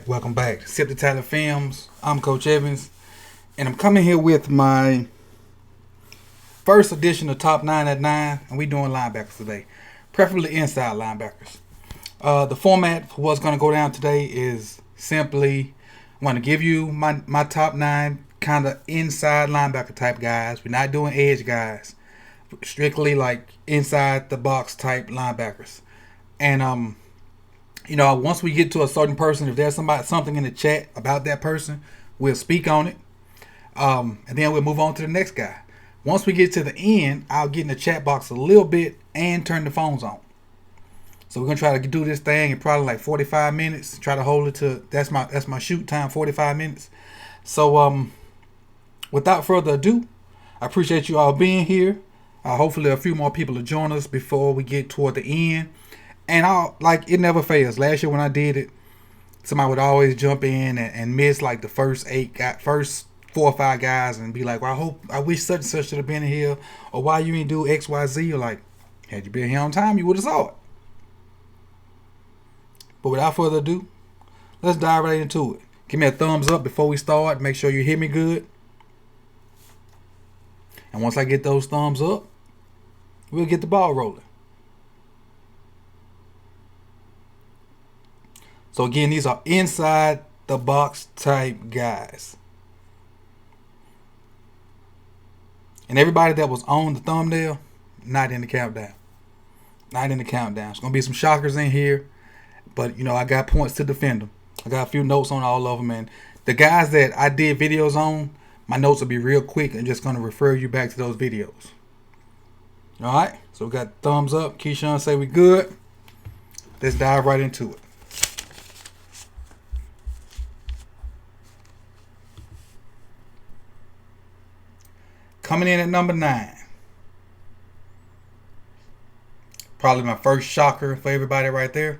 Welcome back. Sip the Tyler Films. I'm Coach Evans, and I'm coming here with my first edition of Top 9 at 9, and we're doing linebackers today, preferably inside linebackers. The format for what's going to go down today is simply, I'm going to give you my top 9 kind of inside linebacker type guys. We're not doing edge guys, strictly like inside the box type linebackers. And once we get to a certain person, if there's something in the chat about that person, we'll speak on it. And then we'll move on to the next guy. Once we get to the end, I'll get in the chat box a little bit and turn the phones on. So we're gonna try to do this thing in probably like 45 minutes. Try to hold it to that's my shoot time, 45 minutes. So without further ado, I appreciate you all being here. Hopefully a few more people will join us before we get toward the end. And it never fails. Last year when I did it, somebody would always jump in and miss like the first 4 or 5 guys and be like, well, I wish such and such should have been in here, or why you didn't do X, Y, Z, or like, had you been here on time, you would have saw it. But without further ado, let's dive right into it. Give me a thumbs up before we start. Make sure you hear me good. And once I get those thumbs up, we'll get the ball rolling. So again, these are inside the box type guys. And everybody that was on the thumbnail, not in the countdown. Not in the countdown. There's going to be some shockers in here. But, I got points to defend them. I got a few notes on all of them. And the guys that I did videos on, my notes will be real quick and just going to refer you back to those videos. All right? So we got thumbs up. Keyshawn say we good. Let's dive right into it. Coming in at number 9. Probably my first shocker for everybody right there.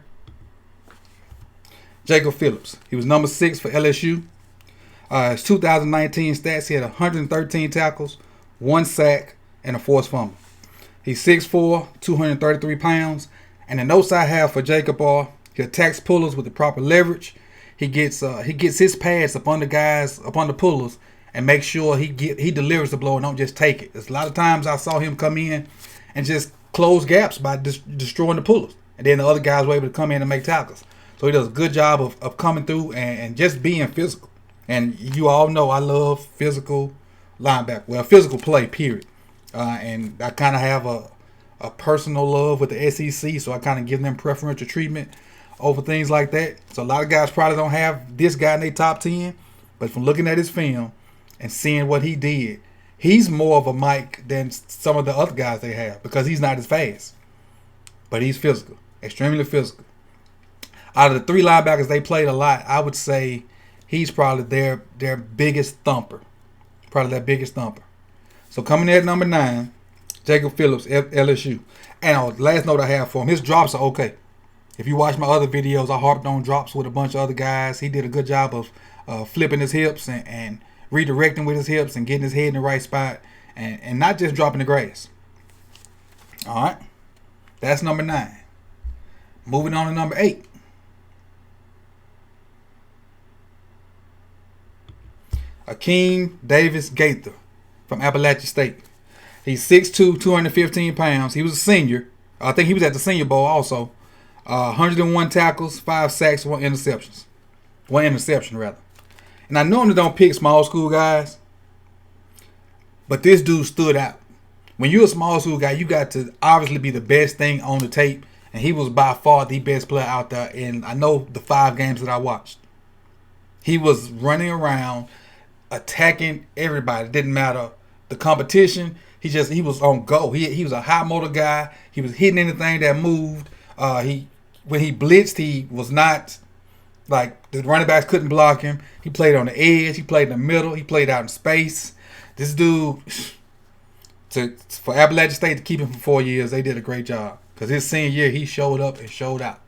Jacob Phillips. He was number 6 for LSU. His 2019 stats, he had 113 tackles, 1 sack, and a forced fumble. He's 6'4", 233 pounds. And the notes I have for Jacob are, he attacks pullers with the proper leverage. He gets his pads up on the pullers, and make sure he delivers the blow and don't just take it. There's a lot of times I saw him come in and just close gaps by destroying the pullers. And then the other guys were able to come in and make tackles. So he does a good job of coming through and just being physical. And you all know I love physical linebacker. Well, physical play, period. And I kind of have a personal love with the SEC, so I kind of give them preferential treatment over things like that. So a lot of guys probably don't have this guy in their top 10. But from looking at his film and seeing what he did, he's more of a Mike than some of the other guys they have because he's not as fast. But he's physical, extremely physical. Out of the 3 linebackers they played a lot, I would say he's probably their biggest thumper. Probably their biggest thumper. So coming in at number 9, Jacob Phillips, LSU. And last note I have for him, his drops are okay. If you watch my other videos, I harped on drops with a bunch of other guys. He did a good job of flipping his hips and redirecting with his hips and getting his head in the right spot and not just dropping the grass. All right. That's number 9. Moving on to number 8. Akeem Davis-Gaither from Appalachian State. He's 6'2", 215 pounds. He was a senior. I think he was at the Senior Bowl also. 101 tackles, 5 sacks, 1 interception. And I normally don't pick small school guys, but this dude stood out. When you're a small school guy, you got to obviously be the best thing on the tape, and he was by far the best player out there. And I know the 5 games that I watched. He was running around, attacking everybody. It didn't matter the competition. He was on go. He was a high motor guy. He was hitting anything that moved. when he blitzed, he was not like the running backs couldn't block him. He played on the edge. He played in the middle. He played out in space. This dude, for Appalachian State to keep him for 4 years, they did a great job. Because his senior year, he showed up and showed out.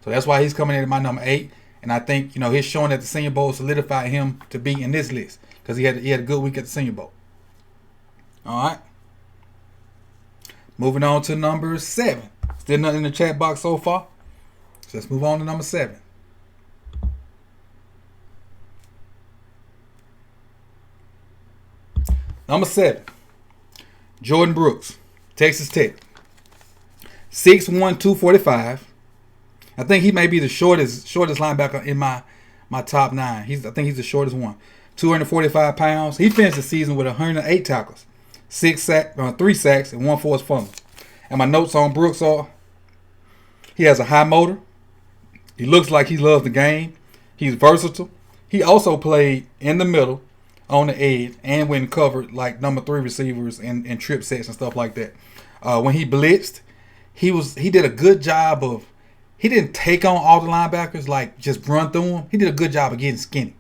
So that's why he's coming in at my number 8. And I think, his showing at the Senior Bowl solidified him to be in this list. Because he had a good week at the Senior Bowl. All right. Moving on to number 7. Still nothing in the chat box so far. So let's move on to number 7. Number 7. Jordan Brooks, Texas Tech. 6'1", 245. I think he may be the shortest linebacker in my top 9. I think he's the shortest one. 245 pounds. He finished the season with 108 tackles, 3 sacks, and 1 forced fumble. And my notes on Brooks are: he has a high motor. He looks like he loves the game. He's versatile. He also played in the middle, on the edge, and when covered like number 3 receivers and trip sets and stuff like that. When he blitzed, he did a good job of. He didn't take on all the linebackers, like just run through them. He did a good job of getting skinny.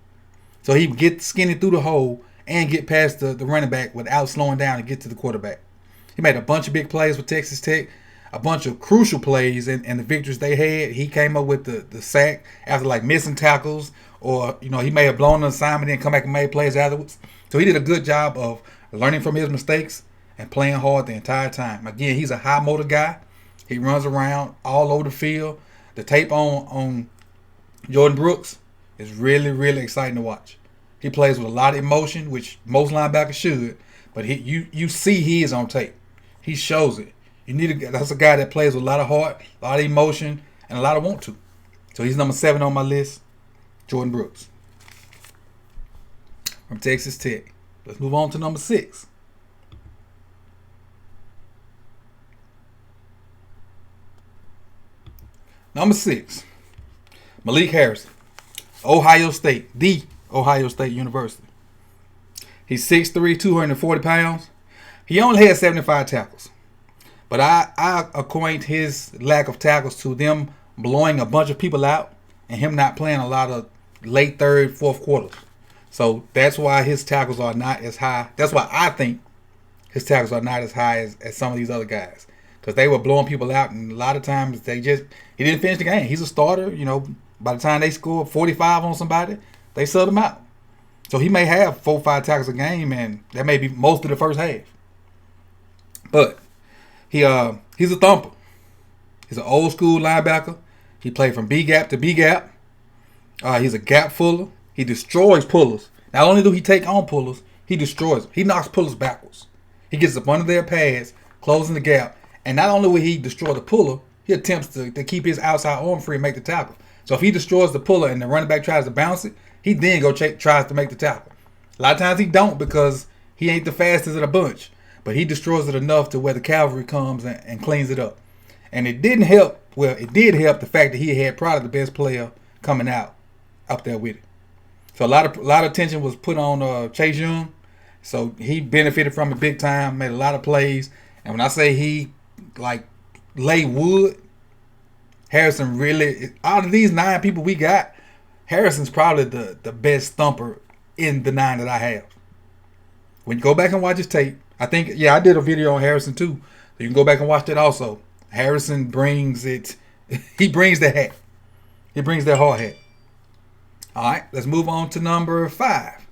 So he would get skinny through the hole and get past the running back without slowing down and get to the quarterback. He made a bunch of big plays with Texas Tech, a bunch of crucial plays and the victories they had. He came up with the sack after like missing tackles, or he may have blown an assignment and come back and made plays afterwards. So he did a good job of learning from his mistakes and playing hard the entire time. Again, he's a high motor guy. He runs around all over the field. The tape on Jordan Brooks is really, really exciting to watch. He plays with a lot of emotion, which most linebackers should, but you see he is on tape. He shows it. That's a guy that plays with a lot of heart, a lot of emotion, and a lot of want to. So he's number 7 on my list, Jordan Brooks from Texas Tech. Let's move on to number 6. Number 6, Malik Harrison, Ohio State, the Ohio State University. He's 6'3", 240 pounds. He only had 75 tackles. But I acquaint his lack of tackles to them blowing a bunch of people out and him not playing a lot of late third, fourth quarters. So that's why his tackles are not as high. That's why I think his tackles are not as high as some of these other guys. Because they were blowing people out, and a lot of times he didn't finish the game. He's a starter. By the time they score 45 on somebody, they sub him out. So he may have 4 or 5 tackles a game, and that may be most of the first half. But he's a thumper. He's an old school linebacker. He played from B gap to B gap. He's a gap fuller. He destroys pullers. Not only do he take on pullers, he destroys them. He knocks pullers backwards. He gets up under their pads, closing the gap. And not only will he destroy the puller, he attempts to keep his outside arm free and make the tackle. So if he destroys the puller and the running back tries to bounce it, he then tries to make the tackle. A lot of times he don't because he ain't the fastest of the bunch. But he destroys it enough to where the cavalry comes and cleans it up. And it didn't help. Well, it did help the fact that he had probably the best player coming out up there with it. So a lot of attention was put on Chase Young. So he benefited from it big time, made a lot of plays. And when I say he lay wood, Harrison really, out of these 9 people we got, Harrison's probably the best thumper in the 9 that I have. When you go back and watch his tape, I think, I did a video on Harrison too. So you can go back and watch that also. Harrison brings it. He brings the hat. He brings that hard hat. All right, let's move on to number 5.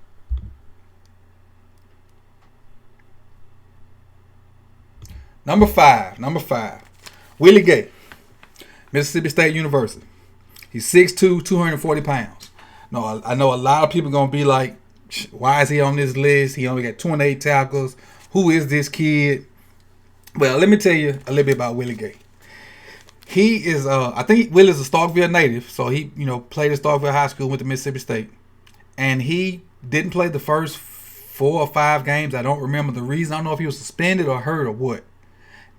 Number five. Willie Gay, Mississippi State University. He's 6'2", 240 pounds. No, I know a lot of people going to be like, why is he on this list? He only got 28 tackles. Who is this kid? Well, let me tell you a little bit about Willie Gay. He is, I think Willie's a Starkville native, so he, played at Starkville High School, went to Mississippi State, and he didn't play the first 4 or 5 games. I don't remember the reason. I don't know if he was suspended or hurt or what.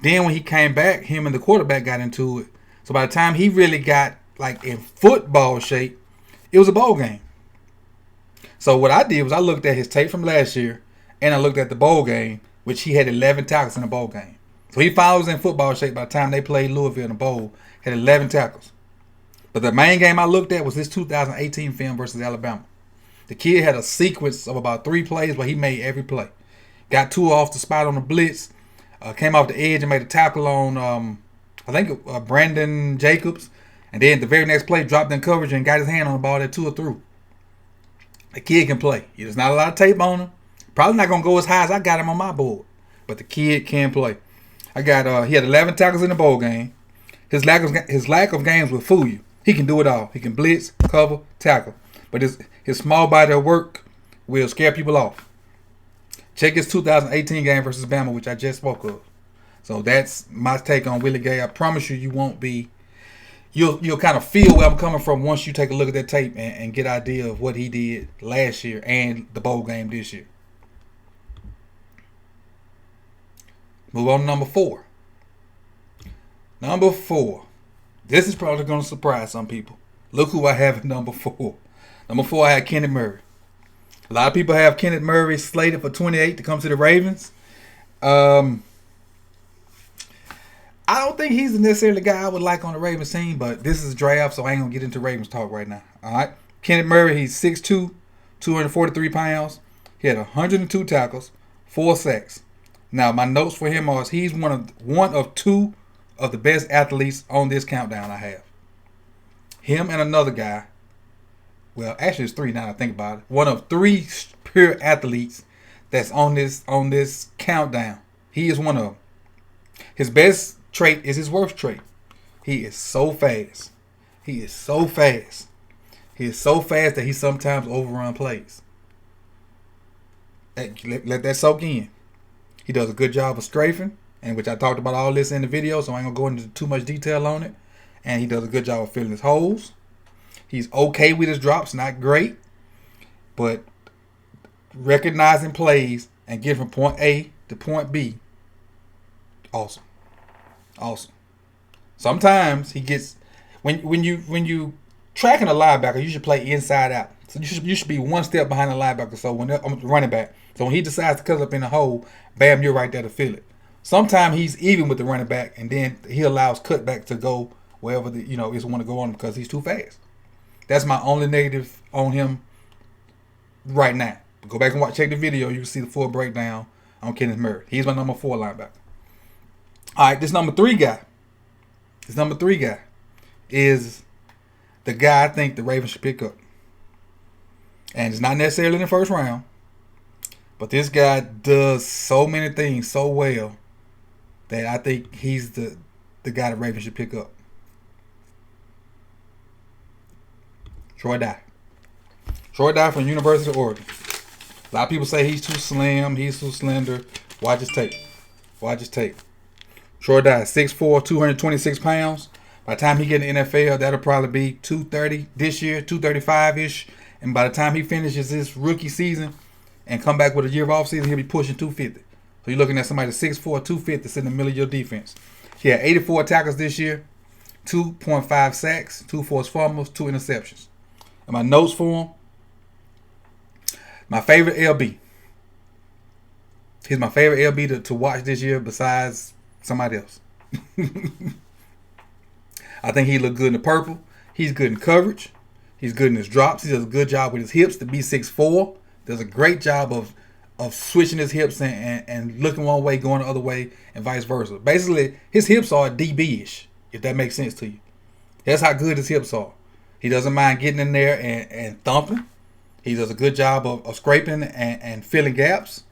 Then when he came back, him and the quarterback got into it. So by the time he really got in football shape, it was a bowl game. So what I did was I looked at his tape from last year, and I looked at the bowl game, which he had 11 tackles in the bowl game. So he finally was in football shape by the time they played Louisville in the bowl. had 11 tackles. But the main game I looked at was this 2018 film versus Alabama. The kid had a sequence of about 3 plays where he made every play. Got 2 off the spot on the blitz. Came off the edge and made a tackle on, I think, Brandon Jacobs. And then the very next play, dropped in coverage and got his hand on the ball that 2 or through. The kid can play. There's not a lot of tape on him. Probably not going to go as high as I got him on my board. But the kid can play. He had 11 tackles in the bowl game. His lack of games will fool you. He can do it all. He can blitz, cover, tackle. But his small body of work will scare people off. Check his 2018 game versus Bama, which I just spoke of. So that's my take on Willie Gay. I promise you, you won't be. You'll kind of feel where I'm coming from once you take a look at that tape and get an idea of what he did last year and the bowl game this year. Move on to number 4. Number 4. This is probably going to surprise some people. Look who I have at number 4. Number 4, I have Kenneth Murray. A lot of people have Kenneth Murray slated for 28 to come to the Ravens. I don't think he's necessarily the guy I would like on the Ravens team, but this is a draft, so I ain't going to get into Ravens talk right now. All right? Kenneth Murray, he's 6'2", 243 pounds. He had 102 tackles, 4 sacks. Now, my notes for him are he's one of 2 of the best athletes on this countdown I have. Him and another guy. Well, actually, it's 3 now that I think about it. One of 3 pure athletes that's on this countdown. He is one of them. His best trait is his worst trait. He is so fast. He is so fast. He is so fast that he sometimes overrun plays. Let that soak in. He does a good job of strafing, and which I talked about all this in the video, so I ain't going to go into too much detail on it. And he does a good job of filling his holes. He's okay with his drops, not great, but recognizing plays and getting from point A to point B, awesome. Awesome. Sometimes he gets when you tracking a linebacker, you should play inside out. So you should be one step behind the linebacker. So when I'm running back, so when he decides to cut up in the hole, bam, you're right there to fill it. Sometimes he's even with the running back, and then he allows cutback to go wherever is want to go on because he's too fast. That's my only negative on him right now. Go back and check the video. You can see the full breakdown on Kenneth Murray. He's my number 4 linebacker. All right, this number 3 guy. This number 3 guy is the guy I think the Ravens should pick up. And it's not necessarily in the first round. But this guy does so many things so well that I think he's the guy the Ravens should pick up. Troy Dye. Troy Dye from University of Oregon. A lot of people say he's too slim, he's too slender. Watch his tape. Watch his tape. Troy Dye, 6'4", 226 pounds. By the time he get in the NFL, that'll probably be 230 this year, 235-ish. And by the time he finishes his rookie season and come back with a year of off season, he'll be pushing 250. So you're looking at somebody 6'4", 250 sitting in the middle of your defense. He had 84 tackles this year, 2.5 sacks, 2 forced fumbles, 2 interceptions. And my notes for him, my favorite LB. He's my favorite LB to watch this year besides somebody else. I think he looked good in the purple. He's good in coverage. He's good in his drops. He does a good job with his hips to be 6'4". Does a great job of switching his hips and looking one way, going the other way, and vice versa. Basically, his hips are DB-ish, if that makes sense to you. That's how good his hips are. He doesn't mind getting in there and thumping. He does a good job of scraping and filling gaps.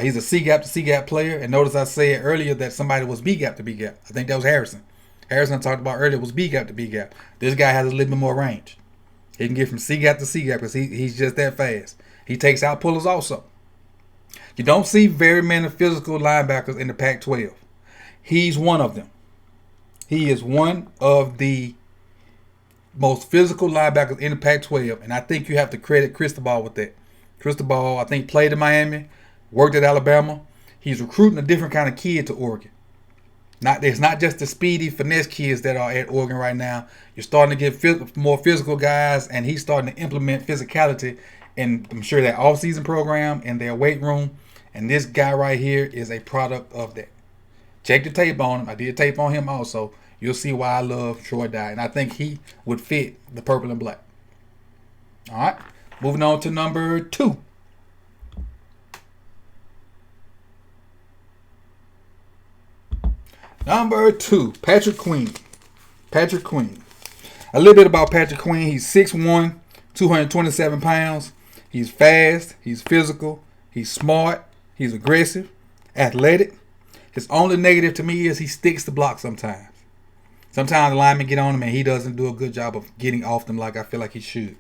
He's a C-gap to C-gap player. And notice I said earlier that somebody was B-gap to B-gap. I think that was Harrison. Harrison I talked about earlier was B-gap to B-gap. This guy has a little bit more range. He can get from C-gap to C-gap because he's just that fast. He takes out pullers also. You don't see very many physical linebackers in the Pac-12. He's one of them. He is one of the most physical linebackers in the Pac-12, and I think you have to credit Cristobal with that. Cristobal, I think, played in Miami, worked at Alabama. He's recruiting a different kind of kid to Oregon. It's not just the speedy finesse kids that are at Oregon right now. You're starting to get more physical guys, and he's starting to implement physicality in, I'm sure, their off-season program and their weight room. And this guy right here is a product of that. Check the tape on him. I did tape on him also. you'll see why I love Troy Dye. And I think he would fit the purple and black. All right. Moving on to number 2. Number 2, Patrick Queen. Patrick Queen. A little bit about Patrick Queen. He's 6'1", 227 pounds. He's fast. He's physical. He's smart. He's aggressive. Athletic. His only negative to me is he sticks to block sometimes. Sometimes the linemen get on him and he doesn't do a good job of getting off them like I feel like he should.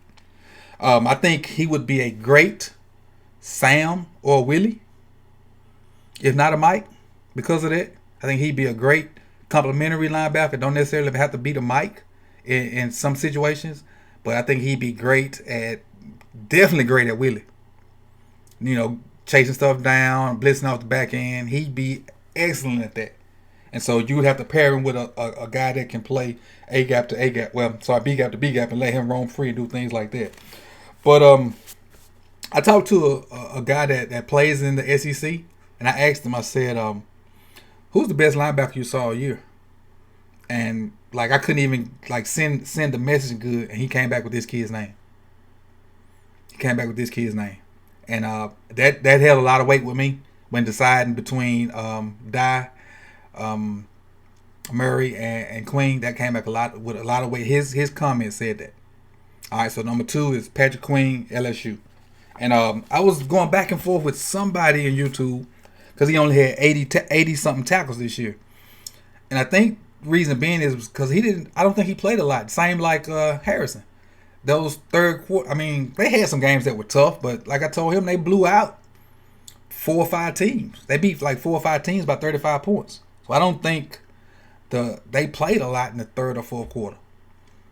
I think he would be a great Sam or Willie, if not a Mike, because of that. I think he'd be a great complimentary linebacker. Don't necessarily have to beat a Mike in some situations, but I think he'd be definitely great at Willie. You know, chasing stuff down, blitzing off the back end. He'd be excellent at that. And so you would have to pair him with a guy that can play A-gap to A-gap. Well, sorry, B-gap to B-gap and let him roam free and do things like that. But I talked to a guy that plays in the SEC, and I asked him, I said, who's the best linebacker you saw all year? And like I couldn't even like send the message good, and he came back with this kid's name. And that held a lot of weight with me when deciding between Dye, Murray, and Queen. That came back with a lot of weight. His comment said that. All right, so number 2 is Patrick Queen, LSU. And I was going back and forth with somebody in YouTube because he only had 80 something tackles this year. And I think the reason being is because I don't think he played a lot. Same like Harrison. Those third quarter, I mean, they had some games that were tough, but like I told him, they blew out 4 or 5 teams. They beat like 4 or 5 teams by 35 points. So I don't think they played a lot in the third or fourth quarter.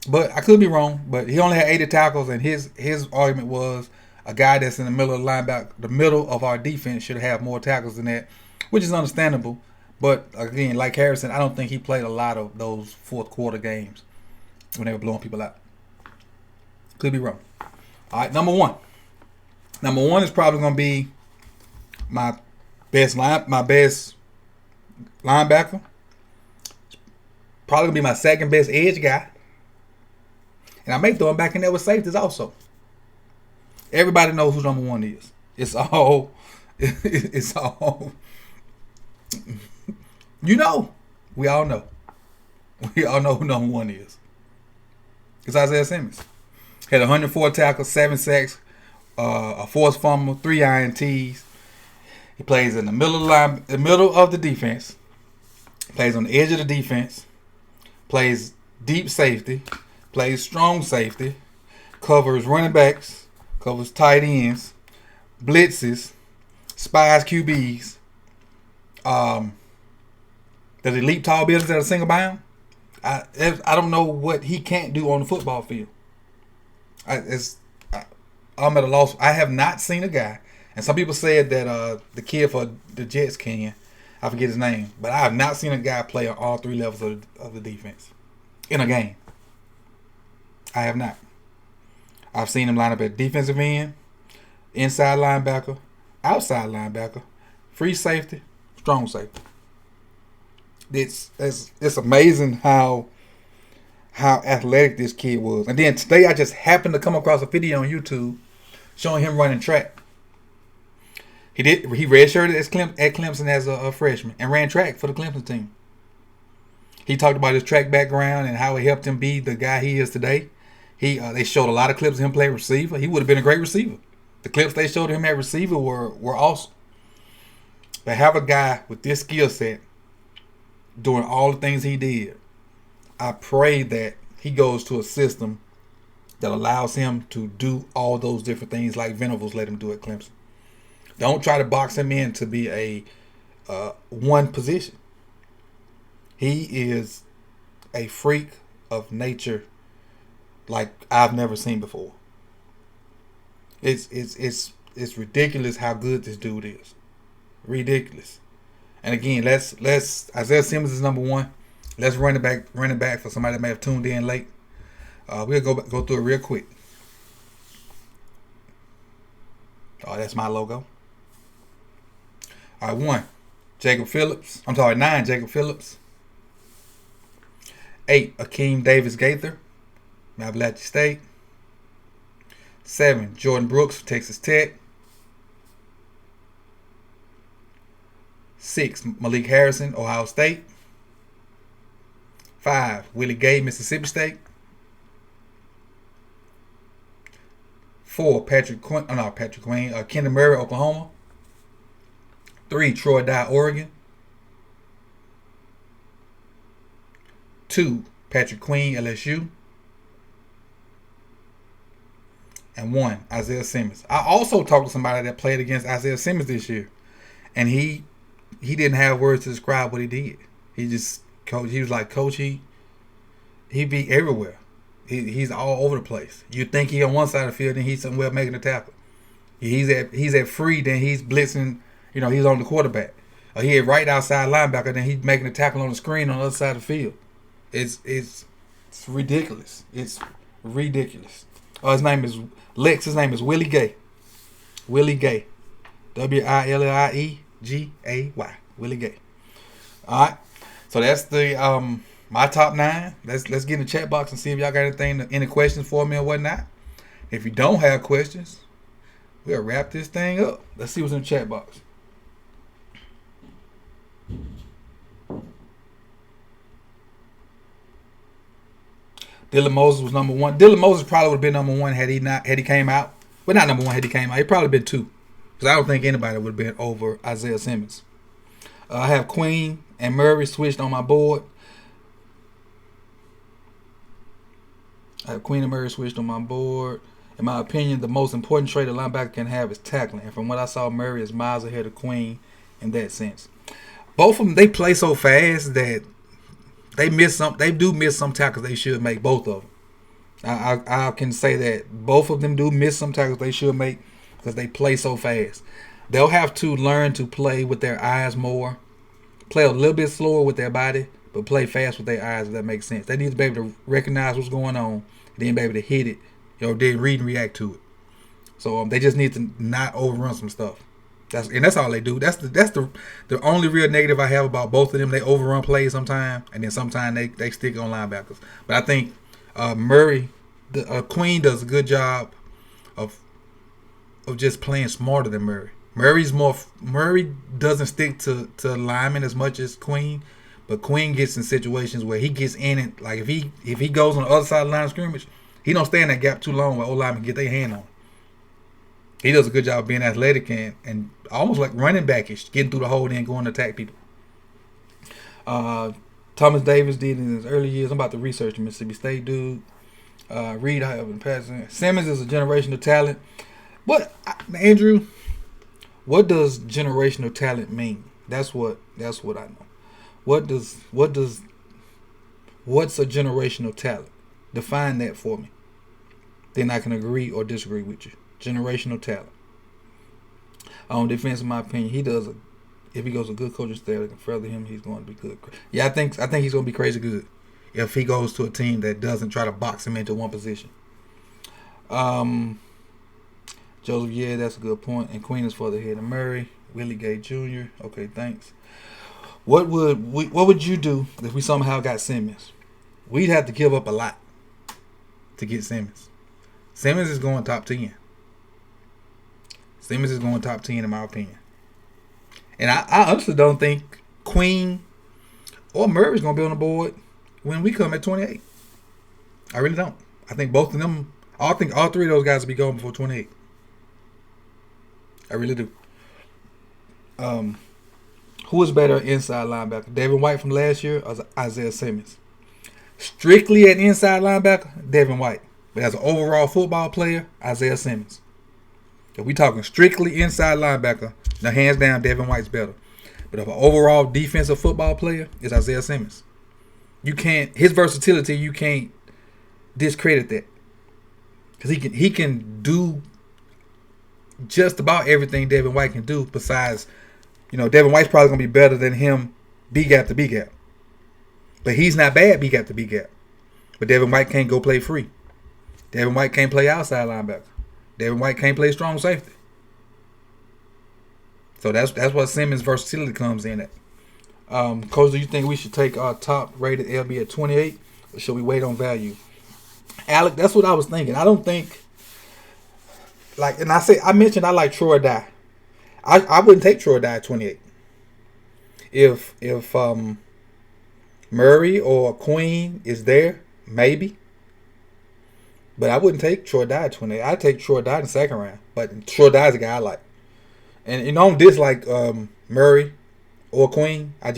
But I could be wrong. But he only had 80 tackles, and his argument was a guy that's in the middle of the middle of our defense should have more tackles than that, which is understandable. But again, like Harrison, I don't think he played a lot of those fourth quarter games when they were blowing people out. Could be wrong. All right, number 1. Number 1 is probably going to be my best linebacker. Probably going to be my second best edge guy. And I may throw him back in there with safeties also. Everybody knows who number 1 is. It's all. You know. We all know. We all know who number 1 is. It's Isaiah Simmons. Had 104 tackles, 7 sacks, a forced fumble, 3 INTs. He plays in the middle of the defense. Plays on the edge of the defense. Plays deep safety. Plays strong safety. Covers running backs. Covers tight ends. Blitzes. Spies QBs. Does he leap tall buildings at a single bound? I don't know what he can't do on the football field. I'm at a loss. I have not seen a guy, and some people said that the kid for the Jets can. I forget his name, but I have not seen a guy play on all 3 levels of the defense in a game. I have not. I've seen him line up at defensive end, inside linebacker, outside linebacker, free safety, strong safety. It's amazing how athletic this kid was. And then today I just happened to come across a video on YouTube showing him running track. He redshirted at Clemson as a freshman and ran track for the Clemson team. He talked about his track background and how it helped him be the guy he is today. They showed a lot of clips of him playing receiver. He would have been a great receiver. The clips they showed him at receiver were awesome. But have a guy with this skill set doing all the things he did, I pray that he goes to a system that allows him to do all those different things like IvanEvans let him do at Clemson. Don't try to box him in to be a one position. He is a freak of nature like I've never seen before. It's ridiculous how good this dude is. Ridiculous. And again, let's Isaiah Simmons is number 1. Let's run it back for somebody that may have tuned in late. We'll go through it real quick. Oh, that's my logo. All right, 9, Jacob Phillips. 8, Akeem Davis-Gaither, Appalachian State. 7, Jordan Brooks, Texas Tech. 6, Malik Harrison, Ohio State. 5, Willie Gay, Mississippi State. 4, Kenneth Murray, Oklahoma. 3, Troy Dye, Oregon. 2, Patrick Queen, LSU. And 1, Isaiah Simmons. I also talked to somebody that played against Isaiah Simmons this year, and he didn't have words to describe what he did. He was like, Coach, he be everywhere. He's all over the place. You think he on one side of the field, then he's somewhere making a tackle. He's at free, then he's blitzing. He's on the quarterback. Or he right outside linebacker, then he's making a tackle on the screen on the other side of the field. It's ridiculous. It's ridiculous. His name is Lex. His name is Willie Gay. Willie Gay. WILLIEGAY. Willie Gay. All right. So that's the my top 9. Let's get in the chat box and see if y'all got any questions for me or whatnot. If you don't have questions, we'll wrap this thing up. Let's see what's in the chat box. Dylan Moses was number 1. Dylan Moses probably would have been number 1 had he came out. Well, not number 1 had he came out. He'd probably been 2. Because I don't think anybody would have been over Isaiah Simmons. I have Queen and Murray switched on my board. In my opinion, the most important trait a linebacker can have is tackling. And from what I saw, Murray is miles ahead of Queen in that sense. Both of them, they play so fast that they do miss some tackles they should make, both of them. I can say that both of them do miss some tackles they should make because they play so fast. They'll have to learn to play with their eyes more, play a little bit slower with their body, but play fast with their eyes, if that makes sense. They need to be able to recognize what's going on, and then be able to hit it, then read and react to it. So they just need to not overrun some stuff. That's all they do. That's the only real negative I have about both of them. They overrun plays sometimes, and then sometimes they stick on linebackers. But I think Murray, Queen does a good job of just playing smarter than Murray. Murray doesn't stick to linemen as much as Queen, but Queen gets in situations where he gets in it. Like if he goes on the other side of the line of scrimmage, he don't stay in that gap too long where O-linemen get their hand on him. He does a good job of being athletic and almost like running backish, getting through the hole and going to attack people. Thomas Davis did in his early years. I'm about to research the Mississippi State dude. Reed, however, in passing. Simmons is a generational talent. Andrew, what does generational talent mean? That's what I know. What's a generational talent? Define that for me. Then I can agree or disagree with you. Generational talent. On defense, in my opinion, if he goes to a good coaching staff that can further him, he's going to be good. Yeah, I think he's going to be crazy good if he goes to a team that doesn't try to box him into one position. Joseph, yeah, that's a good point. And Queen is further ahead of Murray. Willie Gay Jr. Okay, thanks. What would you do if we somehow got Simmons? We'd have to give up a lot to get Simmons. Simmons is going top 10. Simmons is going top 10 in my opinion. And I honestly don't think Queen or Murray's going to be on the board when we come at 28. I really don't. I think both of them, I think all three of those guys will be going before 28. I really do. Who is better inside linebacker? Devin White from last year or Isaiah Simmons? Strictly an inside linebacker, Devin White. But as an overall football player, Isaiah Simmons. If we talking strictly inside linebacker, now hands down, Devin White's better. But if an overall defensive football player, it's Isaiah Simmons. His versatility, you can't discredit that. Because he can do just about everything Devin White can do besides, Devin White's probably going to be better than him B-gap to B-gap. But he's not bad B-gap to B-gap. But Devin White can't go play free. Devin White can't play outside linebacker. Devin White can't play strong safety. So that's what Simmons' versatility comes in at. Coach, do you think we should take our top rated LB at 28 Or should we wait on value? Alec, that's what I was thinking. I don't think and I mentioned I like Troy Dye. I wouldn't take Troy Dye at 28. If Murray or Queen is there, maybe. But I wouldn't take Troy Dye at 28. I'd take Troy Dye in the second round. But Troy Dye is a guy I like. And I don't dislike Murray or Queen. I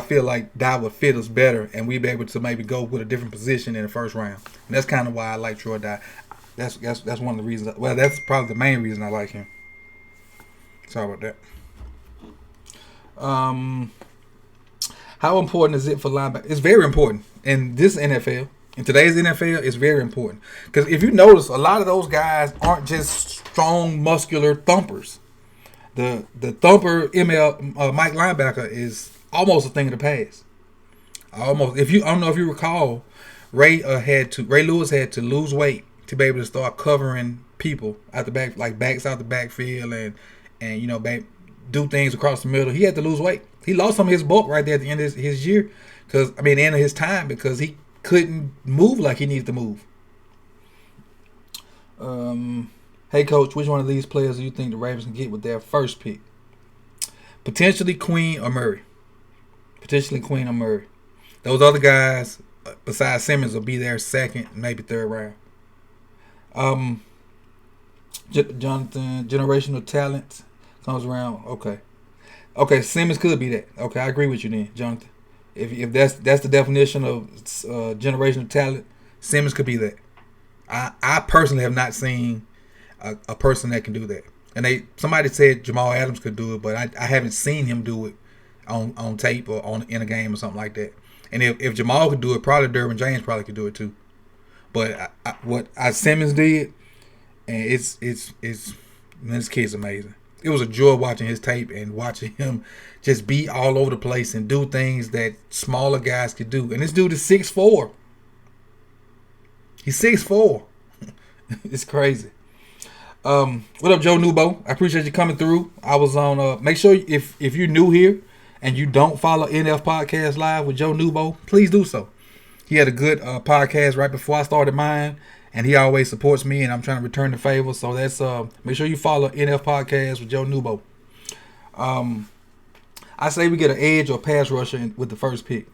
feel like Dye would fit us better, and we'd be able to maybe go with a different position in the first round. And that's kind of why I like Troy Dye. That's one of the reasons. Well, that's probably the main reason I like him. Sorry about that. How important is it for linebackers? It's very important in this NFL. In today's NFL, it's very important. Because if you notice, a lot of those guys aren't just strong, muscular thumpers. The thumper Mike linebacker is almost a thing of the past. Almost. I don't know if you recall, Ray Lewis had to lose weight to be able to start covering people out the back, like backs out the backfield, and do things across the middle. He had to lose weight. He lost some of his bulk right there at the end of his year, the end of his time, because he couldn't move like he needed to move. Hey, Coach, which one of these players do you think the Ravens can get with their first pick? Potentially Queen or Murray. Those other guys, besides Simmons, will be there second, maybe third round. Jonathan, generational talent comes around. Okay, Simmons could be that. Okay, I agree with you then, Jonathan. If that's the definition of generational talent, Simmons could be that. I personally have not seen a person that can do that. And somebody said Jamal Adams could do it, but I haven't seen him do it on tape or in a game or something like that. And if Jamal could do it, probably Derwin James probably could do it too. But what Simmons did, and this kid's amazing. It was a joy watching his tape and watching him just be all over the place and do things that smaller guys could do. And this dude is 6'4". He's 6'4". It's crazy. What up, Joe Nubo? I appreciate you coming through. I was on. Make sure if you're new here and you don't follow NF Podcast Live with Joe Nubo, please do so. He had a good podcast right before I started mine, and he always supports me, and I'm trying to return the favor. So that's make sure you follow NF Podcast with Joe Nubo. I say we get an edge or pass rusher with the first pick.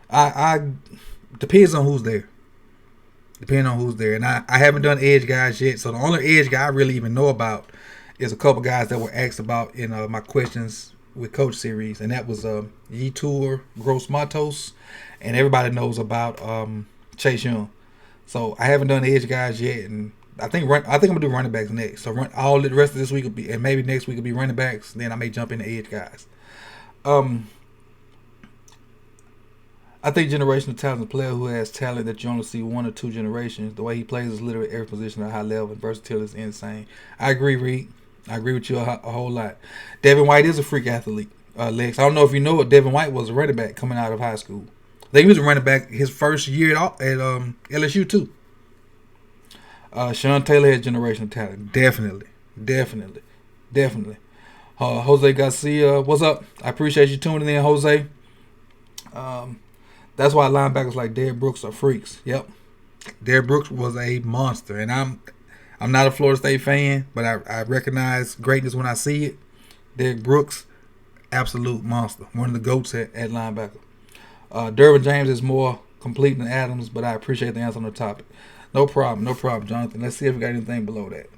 I depends on who's there. And I haven't done edge guys yet, so the only edge guy I really even know about is a couple guys that were asked about in my questions with Coach series, and that was Yetur Gross-Matos, and everybody knows about Chase Young. So I haven't done edge guys yet, and I think I'm gonna do running backs next. So all the rest of this week will be, and maybe next week will be running backs. Then I may jump into edge guys. I think generational talent is a player who has talent that you only see one or two generations. The way he plays is literally every position at a high level, and versatility is insane. I agree, Reed. I agree with you a whole lot. Devin White is a freak athlete, Lex. I don't know if you know it. Devin White was a running back coming out of high school. I think he was a running back his first year at LSU too. Sean Taylor has generational talent. Definitely. Jose Garcia, what's up? I appreciate you tuning in, Jose. That's why linebackers like Derrick Brooks are freaks. Yep. Derrick Brooks was a monster. And I'm not a Florida State fan, but I recognize greatness when I see it. Derrick Brooks, absolute monster. One of the GOATs at linebacker. Derwin James is more complete than Adams, but I appreciate the answer on the topic. No problem, Jonathan. Let's see if we got anything below that.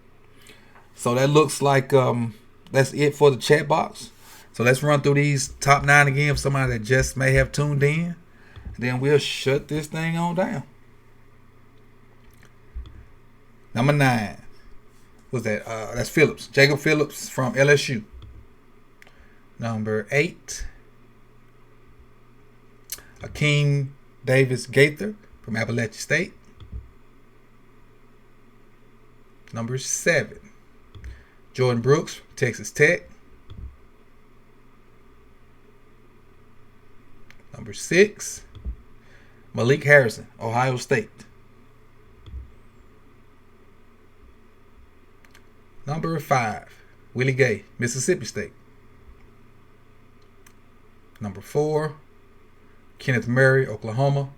So that looks like that's it for the chat box. So let's run through these top 9 again for somebody that just may have tuned in. Then we'll shut this thing on down. Number 9. What's that? That's Phillips. Jacob Phillips from LSU. Number 8. Akeem Davis-Gaither from Appalachian State. Number 7. Jordan Brooks, Texas Tech. Number 6. Malik Harrison, Ohio State. Number 5. Willie Gay, Mississippi State. Number 4. Kenneth Murray, Oklahoma.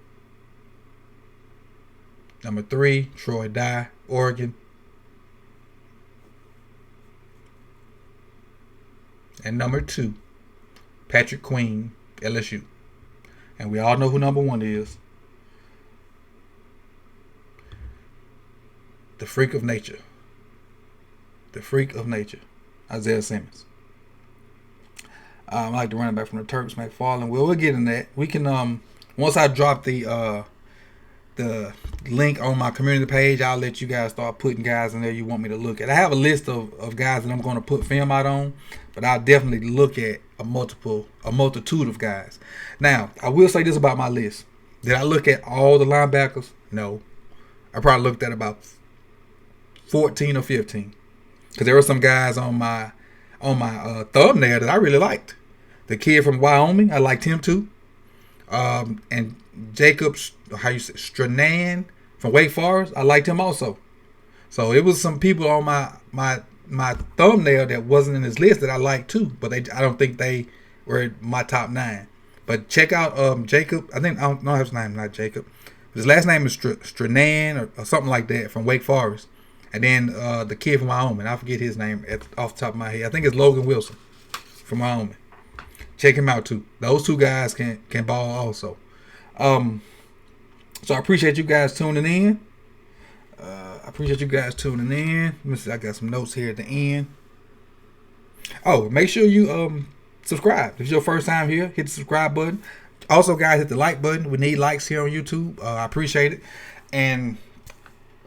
Number 3, Troy Dye, Oregon. And number 2, Patrick Queen, LSU. And we all know who number 1 is. The freak of nature. The freak of nature, Isaiah Simmons. I like the running back from the Turks, McFarland. We'll get in that. We can once I drop the link on my community page, I'll let you guys start putting guys in there you want me to look at. I have a list of guys that I'm going to put film out on, but I'll definitely look at a multitude of guys. Now, I will say this about my list. Did I look at all the linebackers? No. I probably looked at about 14 or 15. Because there were some guys on my thumbnail that I really liked. The kid from Wyoming, I liked him too. And Jacob, Stranan from Wake Forest, I liked him also. So it was some people on my thumbnail that wasn't in this list that I liked too, but I don't think they were my top 9. But check out Jacob. I don't know his name, not Jacob. His last name is Stranan or something like that from Wake Forest. And then the kid from Wyoming, I forget his name off the top of my head. I think it's Logan Wilson from Wyoming. Check him out too. Those 2 guys can ball also. So I appreciate you guys tuning in. Let me see, I got some notes here at the end. Oh, make sure you subscribe. If it's your first time here, hit the subscribe button. Also, guys, hit the like button. We need likes here on YouTube. I appreciate it. And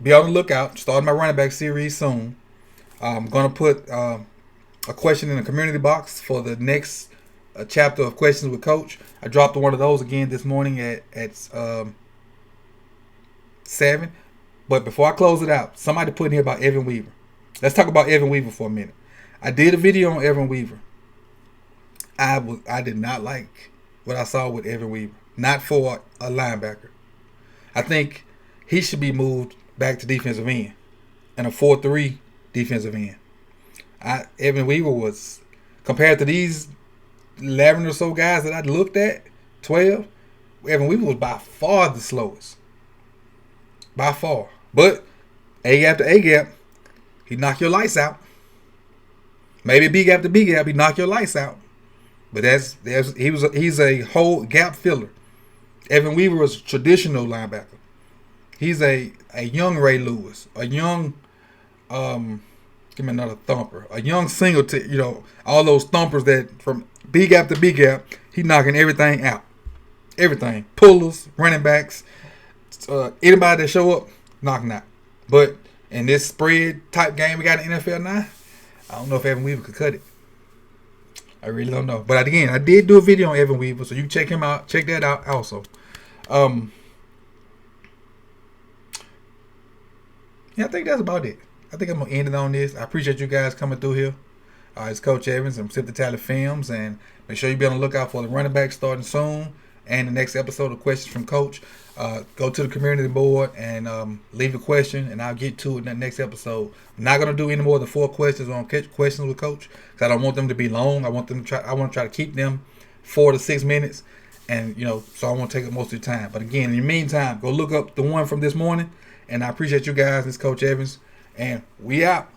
be on the lookout. Starting my running back series soon. I'm going to put a question in the community box for the next chapter of Questions with Coach. I dropped one of those again this morning at 7. But before I close it out, somebody put in here about Evan Weaver. Let's talk about Evan Weaver for a minute. I did a video on Evan Weaver. I did not like what I saw with Evan Weaver. Not for a linebacker. I think he should be moved back to defensive end and a 4-3 defensive end. Evan Weaver was, compared to these 11 or so guys that I looked at, 12, Evan Weaver was by far the slowest. By far. But A gap to A gap, he knocked your lights out. Maybe B gap to B gap, he knocked your lights out. But he's a whole gap filler. Evan Weaver was a traditional linebacker. He's a young Ray Lewis, a young give me another thumper, a young Singleton, all those thumpers that from B gap to B gap, he knocking everything out. Everything. Pullers, running backs, anybody that show up, knocking out. But in this spread type game we got in the NFL now, I don't know if Evan Weaver could cut it. I really don't know. But again, I did do a video on Evan Weaver, so you check him out. Check that out also. Yeah, I think that's about it. I think I'm going to end it on this. I appreciate you guys coming through here. It's Coach Evans from Sip the Tally Films. And make sure you be on the lookout for the running back starting soon. And the next episode of Questions from Coach. Go to the community board and leave a question, and I'll get to it in the next episode. I'm not going to do any more than 4 questions on Questions with Coach because I don't want them to be long. I want to try to keep them 4 to 6 minutes. And, so I won't take up most of your time. But again, in the meantime, go look up the one from this morning. And I appreciate you guys. This is Coach Evans. And we out.